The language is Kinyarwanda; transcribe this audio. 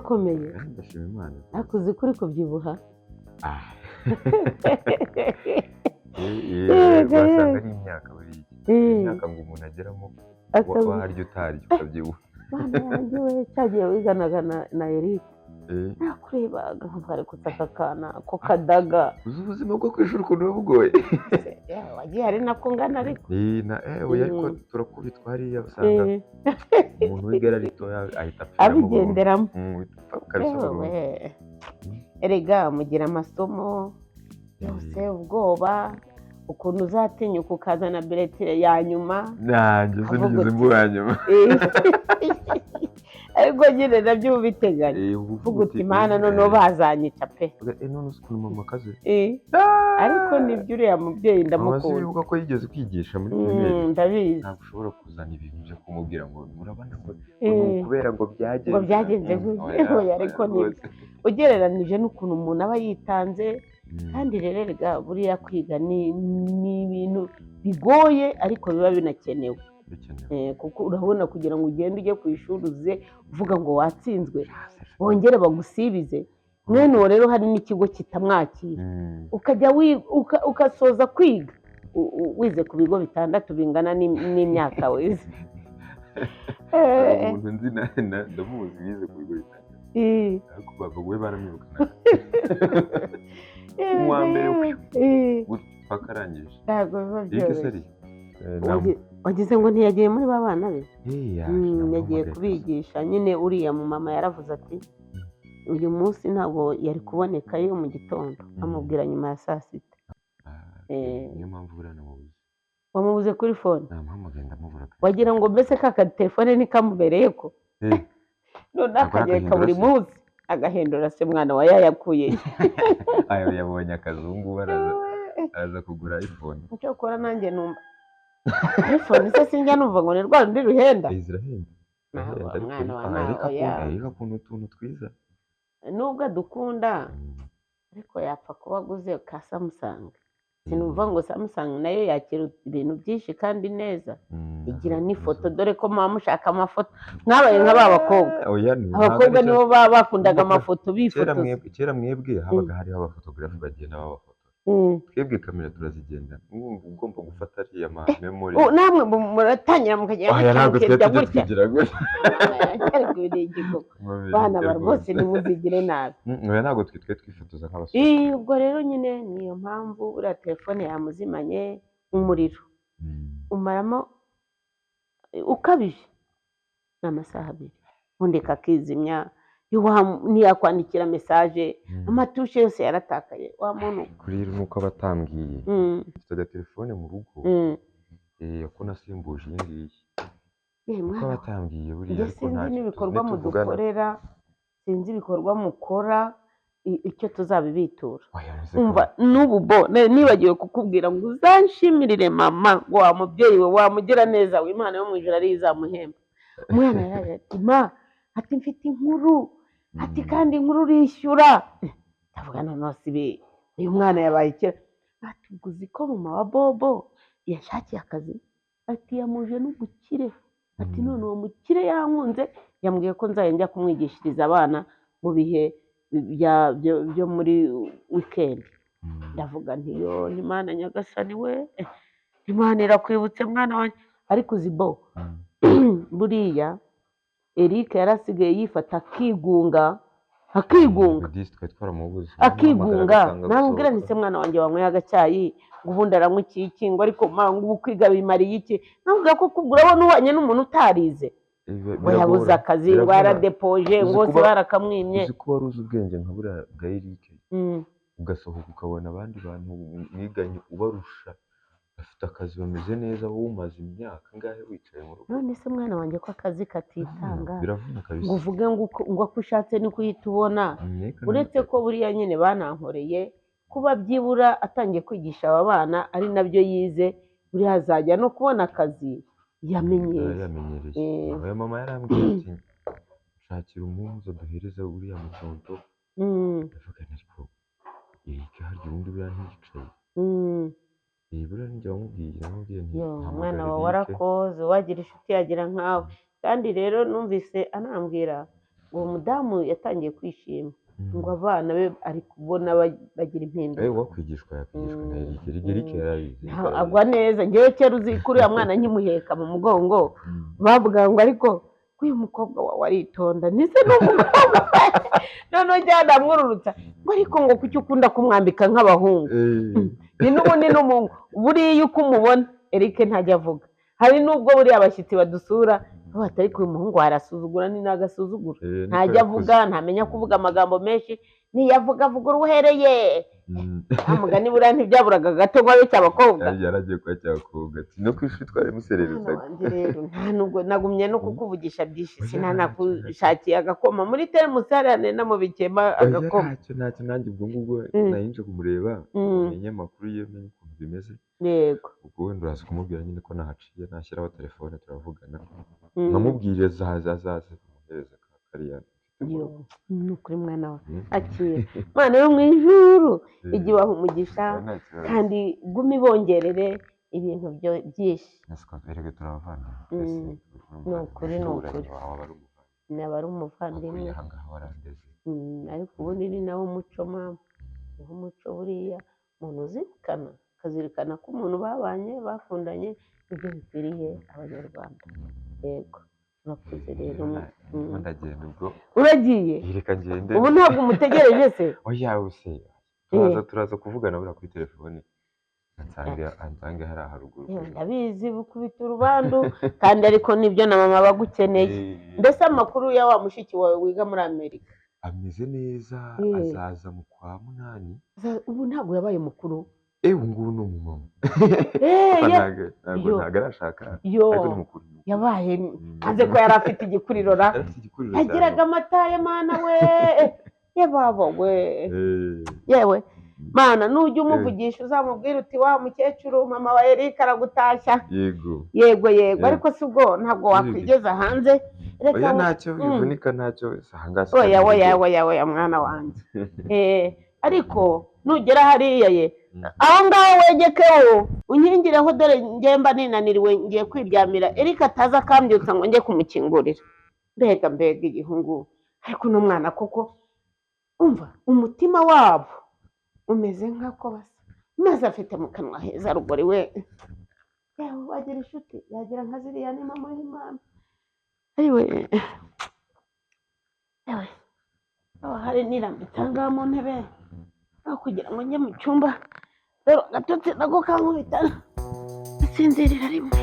urakomeye ndashima Imana ariko uzi ko uri kubyibuha wasanga n'imyaka buriya imyaka ngo umuntu ageramo waryo utaryo ukabyibuha bana yanjye we cyagiye wiganaga na Eric nakurebaga nkavuga ariko aka kana ko kadaga uzi ubuzima bwo ku ishuri ukuntu bugoye wagiye ari nako ngana ariko ariko turakubitwa hariya usanga umuntu w'igara ritoya ahita abigenderamo erega mugira amasomo yose ubwoba ukuntu uzatinyuka ukazana biletire ya nyuma nanjye sinigeze mbuya nyuma ariko nyine nabyo ubiteganya uvuga uti Imana noneho bazanyica pe none ukuntu mama akaze ariko nibyo uriya mubyeyi ndamukunda wibuka ko yigeze kwigisha muri primaire ndabizi ntabwo ushobora kuzana ibintu byo kumubwira ngo murabona ngo kubera ngo byagenze gutya ariko ugereranije n'ukuntu umuntu aba yitanze kandi rero rega buriya kwiga ni ibintu bigoye ariko biba binakenewe kuko urabona kugira ngo ugende ujye ku ishuri uze uvuga ngo watsinzwe bongere bagusibize mwene uwo rero hari n'ikigo kitamwakira ukajya ugasoza kwiga wize ku bigo bitandatu bingana n'imyaka wize umuntu nzi ndamuzi wize ku bigo bitandatu ariko bava we baramwirukana uwa mbere bakarangije ntabwo biba byoroshye wagize ngo ntiyagiye muri ba bana be yagiye kubigisha nyine uriya mu mama yaravuze ati uyu munsi ntabwo yari kuboneka yo mu gitondo amubwira nyuma ya saa sita niyo mpamvu uriya namubuze wamubuze kuri fone namuhamagaye ndamubura wagira ngo mbese ka telefone ntikamubereye ko noneho akagenda buri munsi agahindura se mwana wa yayakuye ayo yabonye akazungu araza kugura iPhone icyo ukora nanjye numva iPhone se sinjya numva ngo ni rwa rundi ruhenda zirahenda mwana wa nawe ariko ukuntu utuntu twiza nubwo adukunda ariko yapfa kuba aguze ka Samsung sinumva ngo Samsung nayo yakira ibintu byinshi kandi neza igira n'ifoto dore ko muba mushaka amafoto mwabaye nk'aba abakobwa nibo baba bakundaga amafoto bifotoza kera mwebwe habaga hariho abafotogarafi bagenda babafotora twebwe kamera turazigendana ugomba gufata ariya memori namwe muratangira mukagenda mukajya gutya bana bar bose nimuzigire nabi ntabwo twe twifotoza nk'abasore ubwo rero nyine niyo mpamvu uriya telefone yamuzimanye umuriro umaramo ukabije n'amasaha 2 ubundi kakizimya ntiyakwandikira mesaje amatushe yose yaratakaye wa muntu kuri nuko abatambwiye mfite agatelefone mu rugo ko nasimbuje iyi ngiyi uko abatambwiye buriya ariko sinzi n'ibikorwa mudukorera sinzi ibikorwa mukora icyo tuzabibitura umva n'ubu nibagiwe kukubwira ngo uzanshimirire mama ngo wa mubyeyi we wamugira neza w'Imana yo mu ijuru ari izamuhemba umwana yaraje ati ma ati mfite inkuru ati kandi inkuru urishyura ndavuga noneho sibe uyu mwana yabaye kera ati uzi ko mama wa Bobo yashakiye akazi ati yamuje n'ubukire ati none uwo mukire yankunze yambwiye ko nzaye njya kumwigishiriza abana mu bihe byo muri weekend ndavuga nti yo Imana nyagasani we Imana irakwibutse mwana wanjye ariko uzi Bo buriya Eric yarasigaye yifata akigunga namubwira nti se mwana wanjye wanyweye agacyayi ngo ubundi aranywa iki ngo ariko mangu ubu kwiga bimariye iki navuga ko urabona ubanye n'umuntu utarize ngo yabuze akazi ngo yaradepoje ngo se barakamwimye uzi ko wari uzi ubwenge nka buriya bwa Eric ugasohoka ukabona abandi bantu mwiganye ubarusha bafite akazi bameze neza wowe umaze imyaka ngahe wicaye mu rugo none se mwana wanjye ko akazi katitanga biravuna kabisa ngo uvuge ngo uko ushatse niko uhita ubona uretse ko buriya nyine banankoreye kuba byibura atangiye kwigisha aba bana ari nabyo yize buriya azajya no kubona akazi yamenyereye aya mama yarambwiye ati shakira umuhuza duhereza buriya mutonto ndavuga ariko Eric harya ubundi buriya ntiyicaye buriya njya wamubwiye nti umwana wawe warakoze wagira inshuti yagira nkawe kandi rero numvise anambwira uwo mudamu yatangiye kwishima ngo abana be ari kubona bagira impinduka. Wakwigishwa yakwigishwa na Eric yarabizi. Agwa neza. Ngewe kera uzi kuri uriya mwana nkimuheka mu mugongo bavuga ngo ariko uyu mukobwa wawe aritonda nise n'umukobwa none njyana amwururutsa ngo ariko ngo kuki ukunda kumwambika nk'abahungu. Ni n'ubundi n'umuhungu buriya uko umubona Eric ntajya avuga. Hari n'ubwo buriya abashyitsi badusura batari ku muhungu arasuzugura ni nagasuzugura. Ntajya avuga, ntamenya kuvuga amagambo menshi, niyavuga avuga uruhereye. Amugani buriya ntibyaburaga gato ngo abe cy'abakobwa. Yaragiye kwa cy'abakobwa ati no kwishuri twari musererezaga. Rero nta nubwo nagumye no kukuvugisha byinshi sinanakushakiye agakoma muri teremusi hariya namubikema agakoma. Ntacyo nanjye ubwo ngubwo nayinje kumureba menye amakuru ye menye ukuntu bimeze. Yego. Ubwo wenda uraza kumubwira nyine ko nahaciye nashyiraho telefone turavugana. Nkamubwire zaza kumuhereza kariya. Ni ukuri mwana wa akira mwana yo mu ijuru ijya ibaha umugisha kandi guma ibongerere ibintu byinshi. Erega turavana. Ni ukuri naba ari umuvandimwe ariko ubundi ni nawe umuco mama. Niho umuco buriya umuntu uzirikana akazirikana ko umuntu babanye bakundanye ibyo bikwiriye abanyarwanda. Yego urakoze rero. Ndagenda ubwo uragiye reka ngende ubu ntabwo umutegereje se. Oya use turaza kuvugana bura kuri telefone ansange hari haruguru. Ndabizi bukubita urubandu kandi ariko nibyo na mama bagukeneye. Mbese amakuru ya wa mushiki wawe wiga muri Amerika ameze neza azaza mu kwa munani. Ubu ntabwo yabaye mukuru. Ubu ngubu ni umumama. Ntabwo arashaka ariko ni mukuru. Yabaye aze ko yari afite igikuriro yagiraga amata ya mana we ye baba we yewe mana nujya umuvugisha uzamubwira uti wa mukecuru mama wa Eric aragutashya. Yego ariko si ubwo ntabwo wakwigeza hanze. Oya ntacyo bivunika ntacyo sahangase. Oya mwana wanjye. Ariko nugera hariya ye aho ngaho wegekeho unkingireho dore ngemba ninaniriwe ngiye kwiryamira Eric ataza akambyutsa ngo njye kumukingurira. Mbega igihungu ariko no mwana koko umva umutima wabo umeze nk'ako basa maze afite mu kanwa heza rugori we. Yewe wagira inshuti yagira nka ziriya ni mama y'Imana. Yewe hari nirambitse ngaha mu ntebe aho kugira ngo njye mu cyumba rero gatotsi nako kankubita asinzirira rimwe.